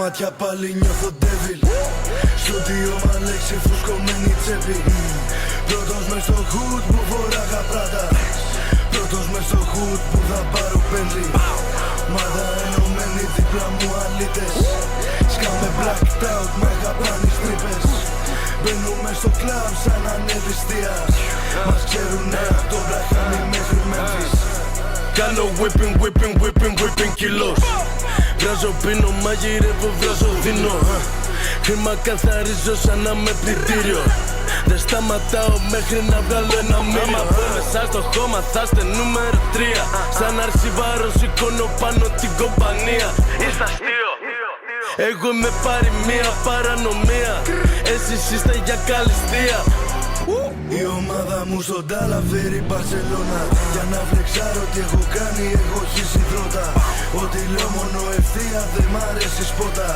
μάτια πάλι νιώθω devil. Στούντιο μαλέξη φουσκωμένη τσέπη. Πρώτος μες στο hood που φοράγα πράτα. Πρώτος μες στο hood που θα πάρω πένλι. Μάδα ενωμένη δίπλα μου αλήτες. Σκάμε blacked out με γαπάνι τρύπες. Μπαίνουμε στο κλαμπ σαν ανελιστία. Μας ξέρουνε από το Βραχάμι μέχρι Memphis. Κάνω whipping κιλός. Βράζω πίνω, μαγειρεύω, βράζω δίνω. Χρήμα καθαρίζω σαν να με πλητήριο. Δεν σταματάω μέχρι να βγάλω ένα μήνυμα. Άμα πω μέσα στο χώμα θα είστε νούμερο 3. Σαν αρσιβάρο σηκώνω πάνω την κομπανία. Είστε αστείο. Εγώ είμαι παροιμία, παρανομία. Εσείς είστε για καλυστία. Η ομάδα μου στον Τάλα φέρει Μπαρσελώνα. Για να φλεξάρω τι έχω κάνει έχω χύσει τρότα. Ό,τι λέω μόνο ευθεία δεν μ' αρέσει σπότα.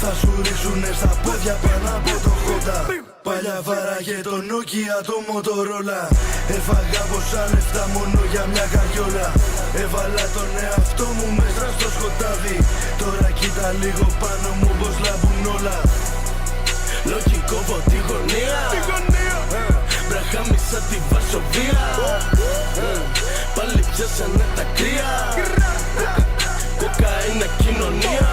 Θα σου ρίξουνε στα πόδια πάνω από το χόντα. Παλιά βάραγε το Nokia το Motorola. Έφαγα πόσα λεφτά μόνο για μια καριόλα. Έβαλα τον εαυτό μου μέσα στο σκοτάδι. Τώρα κοίτα λίγο πάνω μου πως λάμπουν όλα. Λογικό από τη γωνία. Βραχάμι σαν τη Βαρσοβία. Πάλι πιάσανε τα κρύα. Κοκαίνε κοινωνία.